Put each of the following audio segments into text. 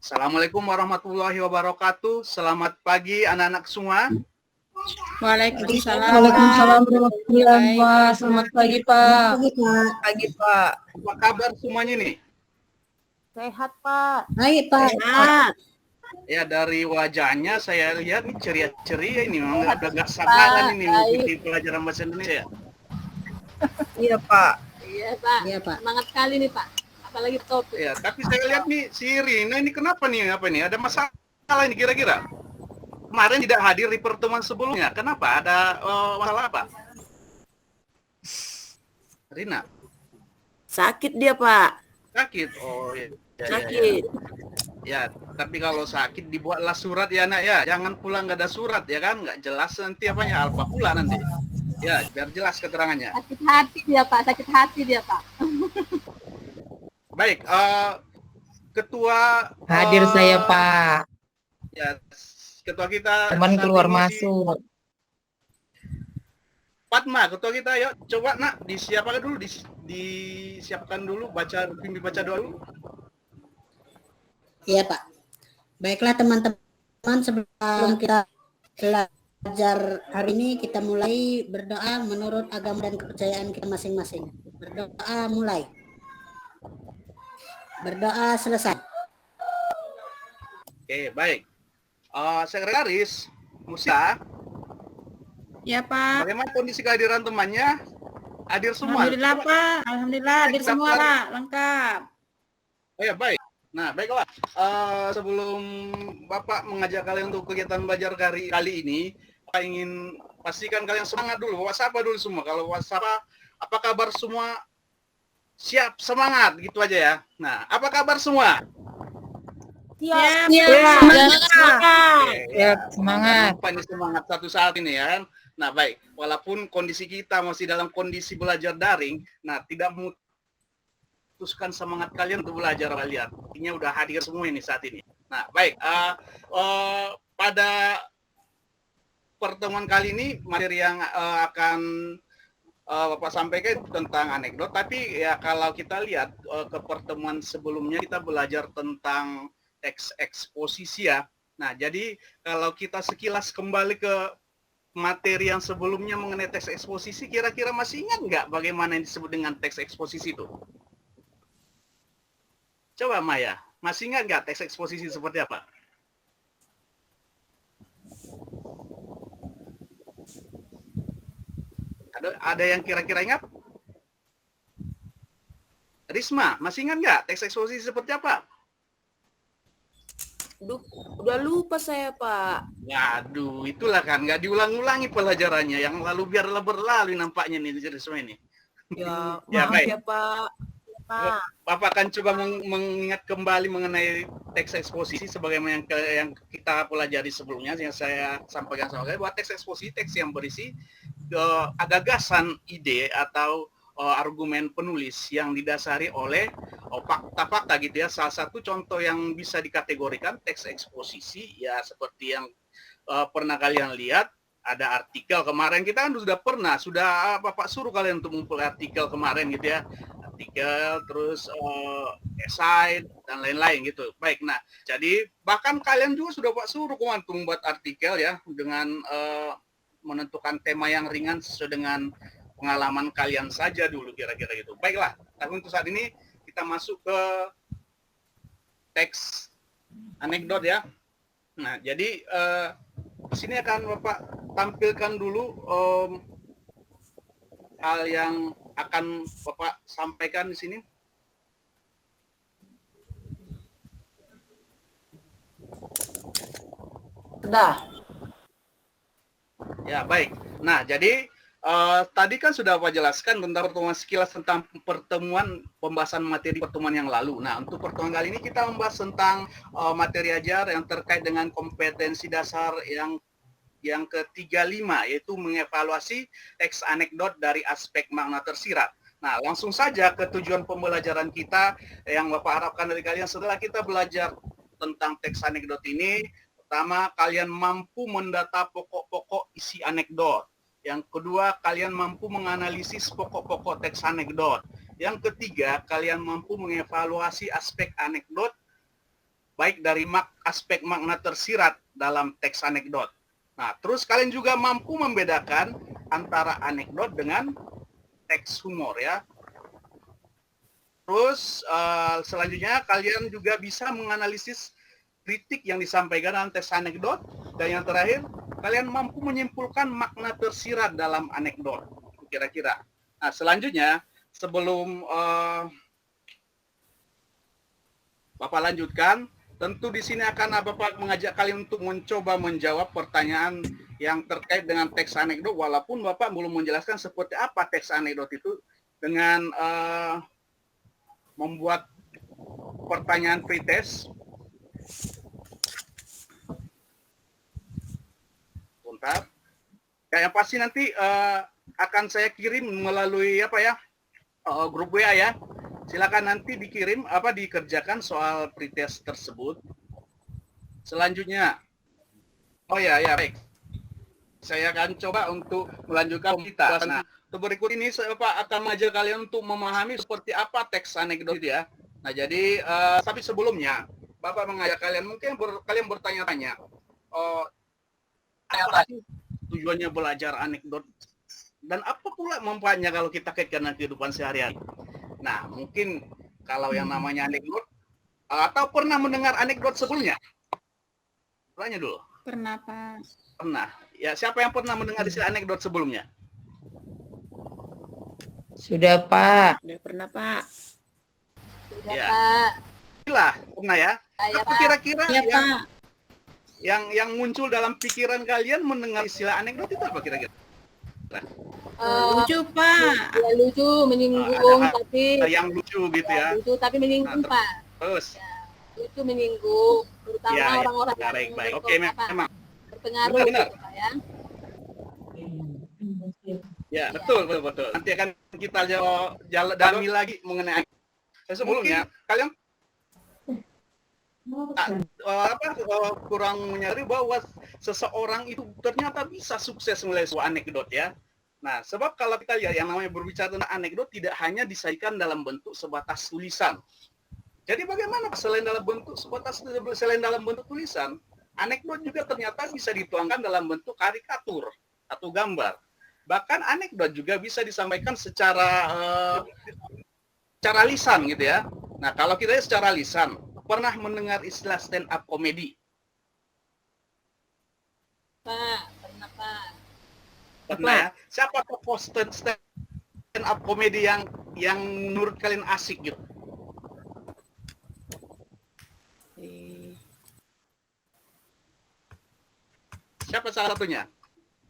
Assalamualaikum warahmatullahi wabarakatuh. Selamat pagi anak-anak semua. Waalaikumsalam. Waalaikumsalam warahmatullahi Baik, wabarakatuh. Selamat pagi, Pak. pagi Pak. Apa kabar semuanya nih? Sehat Pak. Baik, Pak. Sehat. Ya dari wajahnya saya lihat nih ceria-ceria ini, memang agak sabaran ini mengikuti pelajaran bahasa Indonesia. Iya Pak. Iya Pak. Iya, Pak. Semangat kali nih Pak. Apalagi topik. Ya, tapi saya lihat nih si Rina ini kenapa nih? Apa nih? Ada masalah ini kira-kira? Kemarin tidak hadir di pertemuan sebelumnya. Kenapa? Ada masalah apa? Rina Sakit dia Pak. sakit. Oh ya. Sakit. Ya, tapi kalau sakit dibuatlah surat ya nak ya. Jangan pulang nggak ada surat ya kan? Nggak jelas nanti apanya alfa pula nanti. Ya, biar jelas keterangannya. Sakit hati dia Pak. Sakit hati dia Pak. Baik, ketua Hadir saya, Pak. ya ketua kita Teman saat keluar ini masuk. Fatma, ketua kita, yuk coba nak disiapkan dulu, disiapkan dulu, pimpin baca doa dulu. Iya Pak. Baiklah teman-teman, sebelum kita belajar hari ini kita mulai berdoa menurut agama dan kepercayaan kita masing-masing. Berdoa mulai. Berdoa selesai. Oke, baik. Sekretaris Musa, Ya Pak. bagaimana kondisi kehadiran temannya? Hadir semua? Alhamdulillah Pak. Alhamdulillah hadir semua Pak. Lengkap. Oh ya, baik. Nah, baiklah. Sebelum Bapak mengajak kalian untuk kegiatan belajar kali ini, Bapak ingin pastikan kalian semangat dulu. Bapak sapa dulu semua. Kalau Bapak sapa, apa kabar semua? Siap, semangat, gitu aja ya. Nah, apa kabar semua? Siap. Semangat. Oke, Ya, semangat. Apa ini semangat satu saat ini ya kan? Nah, baik. Walaupun kondisi kita masih dalam kondisi belajar daring, nah tidak memutuskan semangat kalian untuk belajar kalian. Artinya udah hadir semua ini saat ini. Nah, baik. Pada pertemuan kali ini materi yang akan Bapak sampaikan tentang anekdot, tapi ya kalau kita lihat ke pertemuan sebelumnya kita belajar tentang teks eksposisi ya. Nah, jadi kalau kita sekilas kembali ke materi yang sebelumnya mengenai teks eksposisi, kira-kira masih ingat nggak bagaimana yang disebut dengan teks eksposisi itu? Coba Maya, masih ingat nggak teks eksposisi seperti apa? Ada yang kira-kira ingat? Risma, masih ingat nggak teks eksposisi seperti apa? Duh, udah lupa saya Pak. Waduh, itulah kan nggak diulang-ulangi pelajarannya. Yang lalu biarlah berlalu nampaknya nih Risma ini. Ya, Ya, maaf baik. ya Pak. Pak. Bapak akan coba mengingat kembali mengenai teks eksposisi sebagaimana yang kita pelajari sebelumnya, yang saya sampaikan sama kalian, bahwa teks eksposisi teks yang berisi gagasan, ide atau argumen penulis yang didasari oleh fakta-fakta gitu ya. Salah satu contoh yang bisa dikategorikan teks eksposisi ya seperti yang pernah kalian lihat, ada artikel kemarin kita kan sudah Bapak suruh kalian untuk mengumpulkan artikel kemarin gitu ya, artikel terus esai dan lain-lain gitu. Baik, nah jadi bahkan kalian juga sudah Pak suruh kemarin untuk membuat artikel ya dengan menentukan tema yang ringan sesuai dengan pengalaman kalian saja dulu kira-kira gitu. Baiklah, tapi untuk saat ini kita masuk ke teks anekdot ya. Nah, jadi di sini akan Bapak tampilkan dulu hal yang akan Bapak sampaikan di sini. Sudah. Ya, baik. Nah, jadi tadi kan sudah Bapak jelaskan tentang pertemuan sekilas tentang pertemuan pembahasan materi pertemuan yang lalu. Nah, untuk pertemuan kali ini kita membahas tentang materi ajar yang terkait dengan kompetensi dasar yang ke-35, yaitu mengevaluasi teks anekdot dari aspek makna tersirat. Nah, langsung saja ke tujuan pembelajaran kita yang Bapak harapkan dari kalian setelah kita belajar tentang teks anekdot ini. Pertama, kalian mampu mendata pokok-pokok isi anekdot. Yang kedua, kalian mampu menganalisis pokok-pokok teks anekdot. Yang ketiga, kalian mampu mengevaluasi aspek anekdot baik dari aspek makna tersirat dalam teks anekdot. Nah, terus kalian juga mampu membedakan antara anekdot dengan teks humor ya. Terus selanjutnya kalian juga bisa menganalisis kritik yang disampaikan dalam teks anekdot. Dan yang terakhir, kalian mampu menyimpulkan makna tersirat dalam anekdot. Kira-kira. Nah, selanjutnya sebelum Bapak lanjutkan, tentu di sini akan Bapak mengajak kalian untuk mencoba menjawab pertanyaan yang terkait dengan teks anekdot, walaupun Bapak belum menjelaskan seperti apa teks anekdot itu dengan membuat pertanyaan pretest. Bentar. Yang pasti nanti akan saya kirim melalui grup WA ya. Silakan nanti dikerjakan soal pretest tersebut. Selanjutnya, baik. Saya akan coba untuk melanjutkan kita. Nah, berikut ini saya akan mengajak kalian untuk memahami seperti apa teks anekdot ya. Nah, jadi tapi sebelumnya Bapak mengajak kalian mungkin kalian bertanya-tanya, apa sih tujuannya belajar anekdot dan apa pula manfaatnya kalau kita kaitkan dengan kehidupan sehari-hari. Nah, mungkin kalau yang namanya anekdot atau pernah mendengar anekdot sebelumnya? Tanya dulu. Pernah, Pak. Pernah. Ya, siapa yang pernah mendengar istilah anekdot sebelumnya? Sudah, Pak. Udah pernah, Pak. Sudah, Ya. Pak. Gila, pernah ya? Saya, Apa Pak. kira-kira Iya, Pak. yang muncul dalam pikiran kalian mendengar istilah anekdot itu apa kira-kira? Lucu, Pak. Ya, lucu, menyinggung, Ada tapi yang lucu gitu ya. lucu tapi menyinggung, Nah, Pak. Terus, Lucu menyinggung, terutama ya, orang-orang ya, yang baik. Oke, memang. berpengaruh, Benar. gitu, Pak, ya. Ya, betul. Nanti akan kita dalami lagi mengenai sebelumnya kalian kurang menyadari bahwa seseorang itu ternyata bisa sukses melalui sebuah anekdot ya. Nah, sebab kalau kita lihat yang namanya berbicara tentang anekdot tidak hanya disajikan dalam bentuk sebatas tulisan. Jadi bagaimana selain dalam bentuk tulisan, anekdot juga ternyata bisa dituangkan dalam bentuk karikatur atau gambar. Bahkan anekdot juga bisa disampaikan secara lisan gitu ya. Nah, kalau kita secara lisan, pernah mendengar istilah stand up comedy? Pak, pernah, Pak. Pernah ya? Siapa tokoh stand up comedy yang menurut kalian asik gitu? Siapa salah satunya?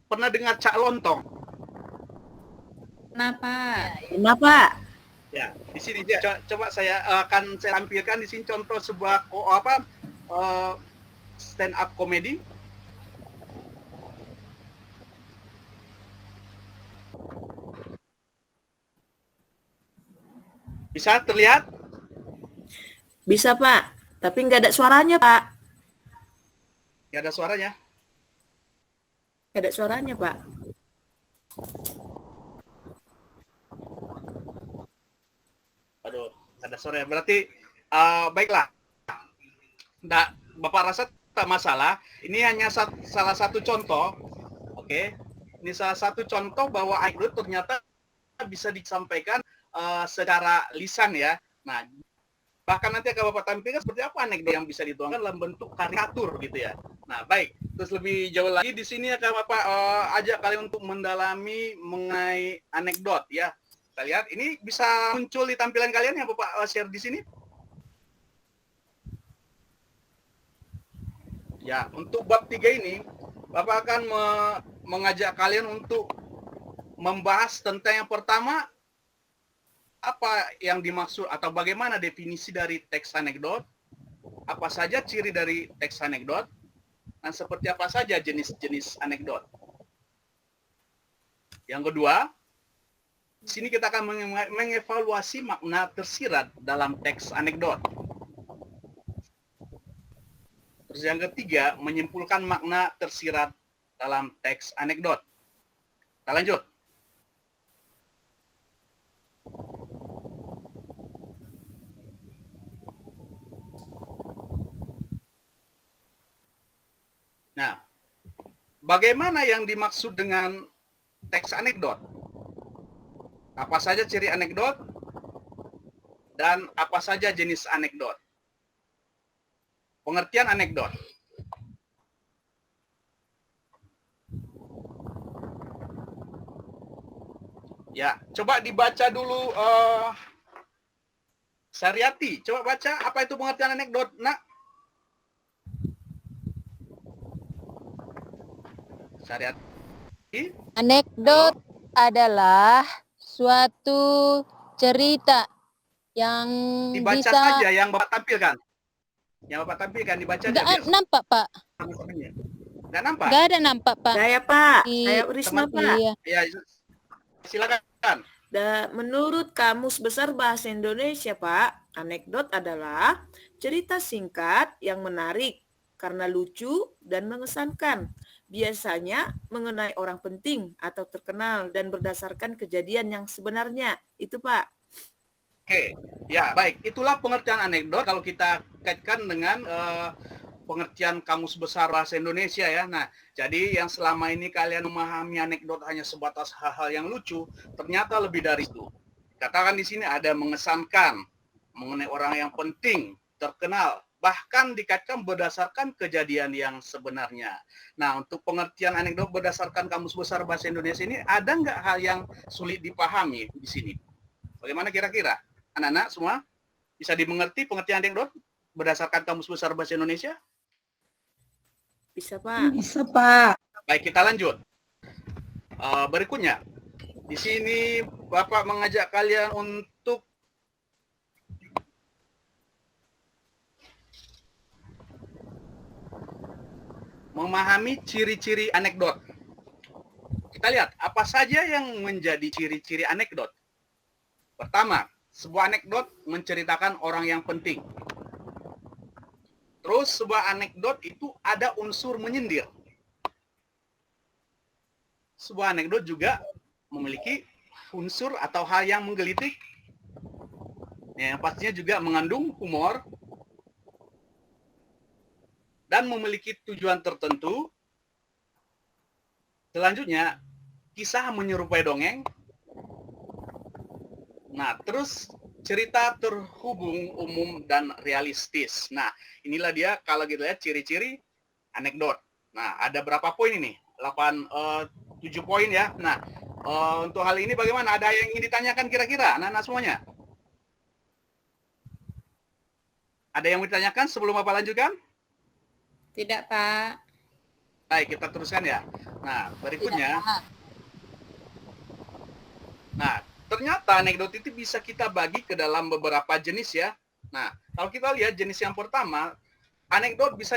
Pernah dengar Cak Lontong? Kenapa? Kenapa? Ya, di sini coba saya akan tampilkan di sini contoh sebuah stand up comedy. Bisa terlihat? Bisa, Pak. Tapi nggak ada suaranya, Pak. Nggak ada suaranya. Nggak ada suaranya, Pak. Aduh, ada suara. Berarti baiklah. Nggak, Bapak rasa tak masalah. Ini hanya salah satu contoh. Oke. Ini salah satu contoh bahwa anekdot ternyata bisa disampaikan secara lisan ya. Nah, bahkan nanti akan Bapak tampilkan seperti apa anekdot yang bisa dituangkan dalam bentuk karikatur gitu ya. Nah, baik. Terus lebih jauh lagi di sini akan Bapak ajak kalian untuk mendalami mengenai anekdot ya. Kita lihat ini bisa muncul di tampilan kalian yang Bapak share di sini. Ya, untuk bab 3 ini Bapak akan mengajak kalian untuk membahas tentang yang pertama, apa yang dimaksud atau bagaimana definisi dari teks anekdot, apa saja ciri dari teks anekdot, dan seperti apa saja jenis-jenis anekdot. Yang kedua, di sini kita akan mengevaluasi makna tersirat dalam teks anekdot. Terus yang ketiga, menyimpulkan makna tersirat dalam teks anekdot. Kita lanjut. bagaimana yang dimaksud dengan teks anekdot? Apa saja ciri anekdot? Dan apa saja jenis anekdot? Pengertian anekdot. Ya, coba dibaca dulu Saryati. Coba baca apa itu pengertian anekdot, Nak. Saryati. Anekdot adalah suatu cerita yang Dibaca bisa saja yang Bapak tampilkan. Yang Bapak tampilkan dibaca aja. nggak biar nampak, Pak. sama-samanya. Nggak nampak? Nggak ada nampak, Pak. Saya Pak, Di- saya Risma Teman- Pak. Iya. Ya, silakan. Menurut Kamus Besar Bahasa Indonesia, Pak, anekdot adalah cerita singkat yang menarik karena lucu dan mengesankan. Biasanya mengenai orang penting atau terkenal dan berdasarkan kejadian yang sebenarnya. Itu, Pak. Oke, ya baik. Itulah pengertian anekdot kalau kita kaitkan dengan pengertian Kamus Besar Bahasa Indonesia ya. Nah, jadi yang selama ini kalian memahami anekdot hanya sebatas hal-hal yang lucu, ternyata lebih dari itu. Katakan di sini ada mengesankan, mengenai orang yang penting, terkenal, bahkan dikaitkan berdasarkan kejadian yang sebenarnya. Nah, untuk pengertian anekdot berdasarkan Kamus Besar Bahasa Indonesia ini, ada nggak hal yang sulit dipahami di sini? Bagaimana kira-kira? Anak-anak semua bisa dimengerti pengertian anekdot berdasarkan Kamus Besar Bahasa Indonesia? Bisa, Pak. Bisa, Pak. Baik, kita lanjut. Berikutnya, di sini Bapak mengajak kalian untuk memahami ciri-ciri anekdot. Kita lihat apa saja yang menjadi ciri-ciri anekdot. Pertama, sebuah anekdot menceritakan orang yang penting. Terus sebuah anekdot itu ada unsur menyindir. Sebuah anekdot juga memiliki unsur atau hal yang menggelitik. Yang pastinya juga mengandung humor dan memiliki tujuan tertentu. Selanjutnya, kisah menyerupai dongeng. Nah, terus cerita terhubung, umum, dan realistis. Nah, inilah dia kalau kita lihat ciri-ciri anekdot. Nah, ada berapa poin ini? 7 poin ya. Nah, untuk hal ini bagaimana? Ada yang ingin ditanyakan kira-kira anak-anak semuanya? Ada yang mau ditanyakan sebelum Bapak lanjutkan? Tidak, Pak. Baik, kita teruskan ya. Nah, berikutnya. Nah, ternyata anekdot itu bisa kita bagi ke dalam beberapa jenis ya. Nah, kalau kita lihat jenis yang pertama, anekdot bisa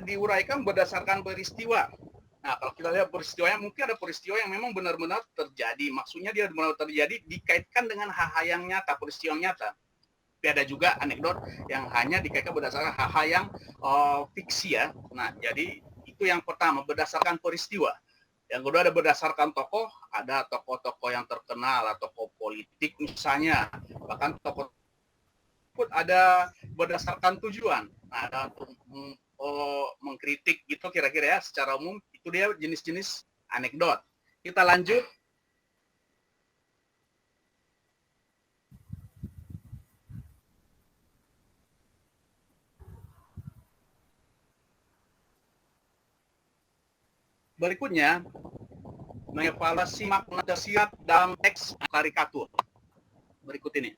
diuraikan berdasarkan peristiwa. Nah, kalau kita lihat peristiwanya, mungkin ada peristiwa yang memang benar-benar terjadi. Maksudnya dia benar-benar terjadi dikaitkan dengan hal-hal yang nyata, peristiwa yang nyata. Tapi ada juga anekdot yang hanya dikaitkan berdasarkan hal-hal yang fiksi ya. Nah, jadi itu yang pertama, berdasarkan peristiwa. Yang kedua ada berdasarkan tokoh, ada tokoh-tokoh yang terkenal, atau tokoh politik misalnya. Bahkan tokoh ada berdasarkan tujuan. Nah, ada untuk mengkritik gitu kira-kira ya secara umum. Itu dia jenis-jenis anekdot. Kita lanjut. Berikutnya, mengevaluasi makna tersirat dalam teks karikatur. Berikut ini.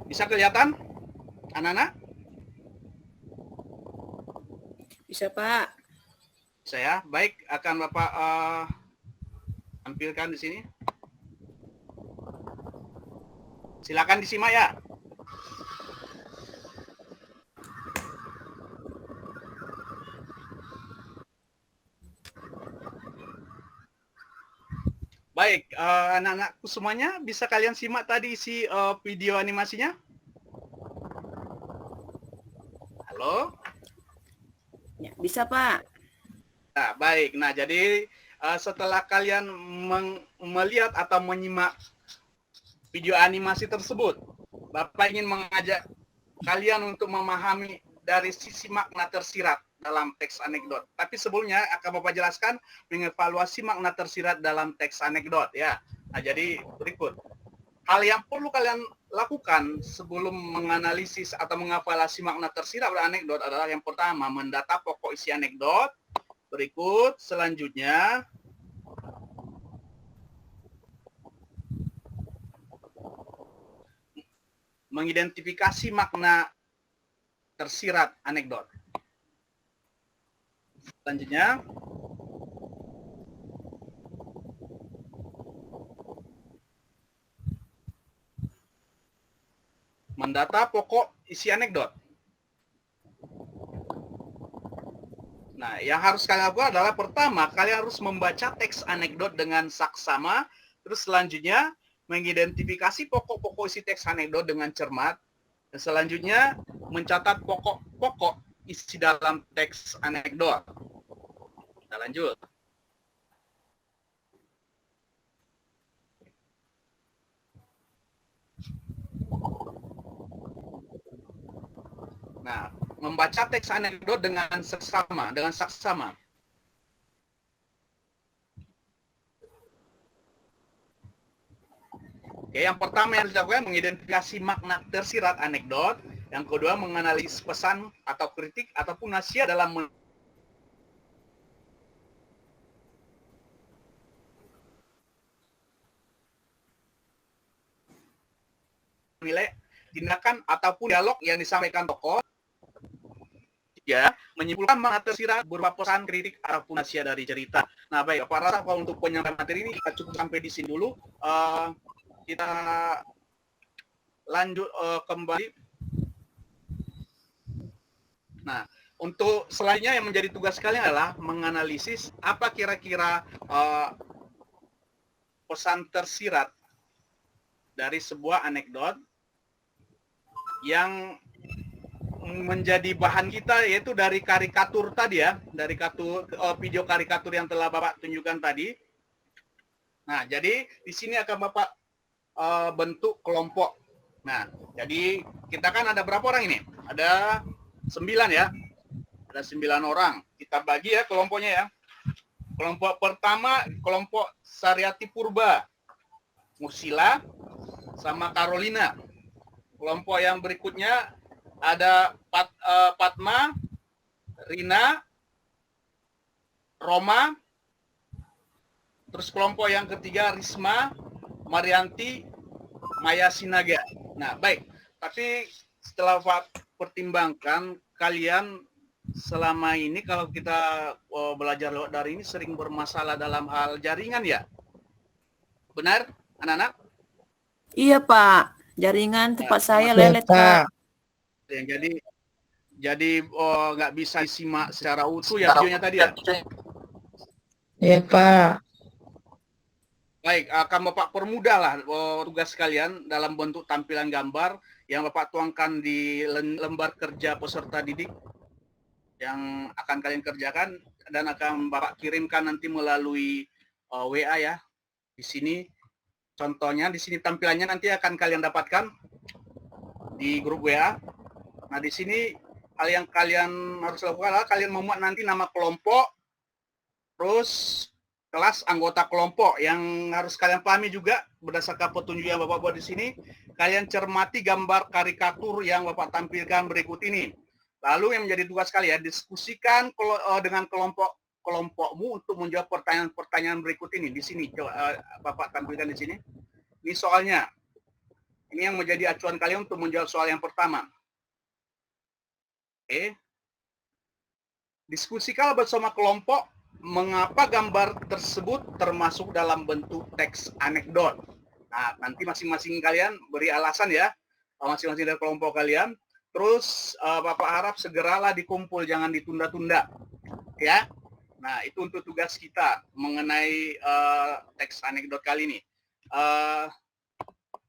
Bisa kelihatan, anak-anak? Bisa, Pak. Saya baik akan Bapak tampilkan di sini. Silakan disimak ya. Baik, anak-anakku semuanya, bisa kalian simak tadi isi video animasinya? Halo? Ya, bisa, Pak. Nah, baik. Nah, jadi setelah kalian melihat atau menyimak video animasi tersebut, Bapak ingin mengajak kalian untuk memahami dari sisi makna tersirat dalam teks anekdot. Tapi sebelumnya akan Bapak jelaskan mengevaluasi makna tersirat dalam teks anekdot ya. Nah, jadi berikut. Hal yang perlu kalian lakukan sebelum menganalisis atau mengevaluasi makna tersirat pada anekdot adalah yang pertama, mendata pokok isi anekdot. Berikut, selanjutnya mengidentifikasi makna tersirat anekdot. Selanjutnya, mendata pokok isi anekdot. Nah, yang harus kalian lakukan adalah pertama, kalian harus membaca teks anekdot dengan saksama, terus selanjutnya mengidentifikasi pokok-pokok isi teks anekdot dengan cermat, dan selanjutnya mencatat pokok-pokok isi dalam teks anekdot. Kita lanjut. Nah, membaca teks anekdot dengan saksama. Oke, yang pertama yang harus dilakukan mengidentifikasi makna tersirat anekdot. Yang kedua, menganalisis pesan atau kritik ataupun nasihat dalam menilai tindakan ataupun dialog yang disampaikan tokoh. Ya, menyimpulkan makna tersirat berupa pesan, kritik, ataupun nasihat dari cerita. Nah, baik, Pak rasa kalau untuk penyampaian materi ini kita cukup sampai di sini dulu. Kita lanjut kembali. Nah, untuk selanjutnya yang menjadi tugas kalian adalah menganalisis apa kira-kira pesan tersirat dari sebuah anekdot yang menjadi bahan kita, yaitu dari karikatur tadi ya, dari video karikatur yang telah Bapak tunjukkan tadi. Nah, jadi di sini akan Bapak bentuk kelompok. Nah, jadi kita kan ada berapa orang ini? Ada 9 ya. Ada 9 orang. Kita bagi ya kelompoknya ya. Kelompok pertama, kelompok Saryati Purba, Mursila, sama Carolina. Kelompok yang berikutnya ada Fatma, Rina, Roma. Terus kelompok yang ketiga Risma, Marianti, Maya Sinaga. Nah, baik. Tapi setelah pertimbangkan, kalian selama ini kalau kita belajar lewat dari ini sering bermasalah dalam hal jaringan ya? Benar, anak-anak? Iya, Pak. Jaringan tempat saya lelet, Pak. Jadi nggak bisa disimak secara utuh ya videonya tadi ya? Iya, Pak. Baik, akan Bapak permudah lah tugas kalian dalam bentuk tampilan gambar yang Bapak tuangkan di lembar kerja peserta didik yang akan kalian kerjakan dan akan Bapak kirimkan nanti melalui WA ya. Di sini contohnya, di sini tampilannya nanti akan kalian dapatkan di grup WA. Nah, di sini hal yang kalian harus lakukan adalah kalian memuat nanti nama kelompok, terus kelas anggota kelompok. Yang harus kalian pahami juga berdasarkan petunjuk yang Bapak buat di sini, kalian cermati gambar karikatur yang Bapak tampilkan berikut ini. Lalu yang menjadi tugas kalian, diskusikan dengan kelompokmu untuk menjawab pertanyaan-pertanyaan berikut ini. Di sini coba Bapak tampilkan di sini. Ini soalnya. Ini yang menjadi acuan kalian untuk menjawab soal yang pertama. Oke. Diskusikan bersama kelompok mengapa gambar tersebut termasuk dalam bentuk teks anekdot. Nah, nanti masing-masing kalian beri alasan ya, masing-masing dari kelompok kalian. Terus Bapak harap segeralah dikumpul, jangan ditunda-tunda, ya. Nah, itu untuk tugas kita mengenai teks anekdot kali ini.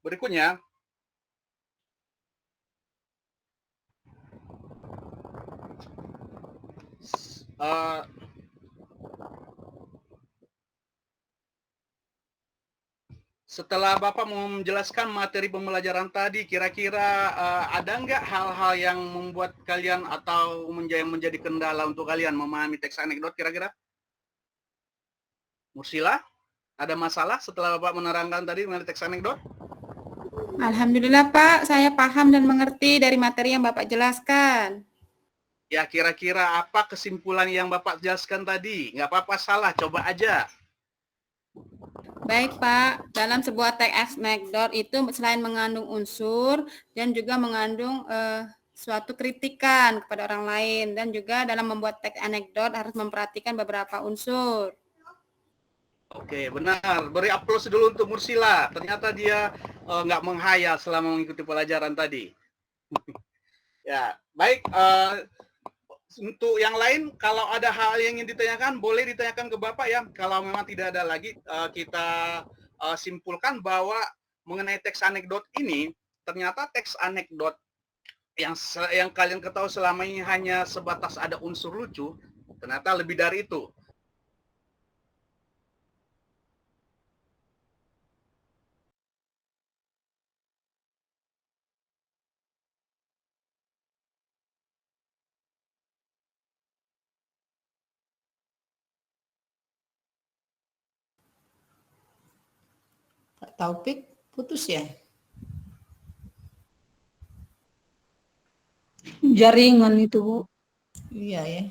Berikutnya, setelah Bapak mau menjelaskan materi pembelajaran tadi, kira-kira ada nggak hal-hal yang membuat kalian atau menjadi kendala untuk kalian memahami teks anekdot kira-kira? Mursila, ada masalah setelah Bapak menerangkan tadi mengenai teks anekdot? Alhamdulillah Pak, saya paham dan mengerti dari materi yang Bapak jelaskan. Ya, kira-kira apa kesimpulan yang Bapak jelaskan tadi? Nggak apa-apa salah, coba aja. Baik Pak, dalam sebuah teks anekdot itu selain mengandung unsur dan juga mengandung suatu kritikan kepada orang lain, dan juga dalam membuat teks anekdot harus memperhatikan beberapa unsur. Oke, benar. Beri aplaus dulu untuk Mursila. Ternyata dia nggak menghayal selama mengikuti pelajaran tadi. Ya, baik. Untuk yang lain, kalau ada hal yang ingin ditanyakan, boleh ditanyakan ke Bapak ya. Kalau memang tidak ada lagi, kita simpulkan bahwa mengenai teks anekdot ini, ternyata teks anekdot yang kalian ketahui selama ini hanya sebatas ada unsur lucu, ternyata lebih dari itu. Pak Taufik putus ya? Jaringan itu, Bu. Iya ya.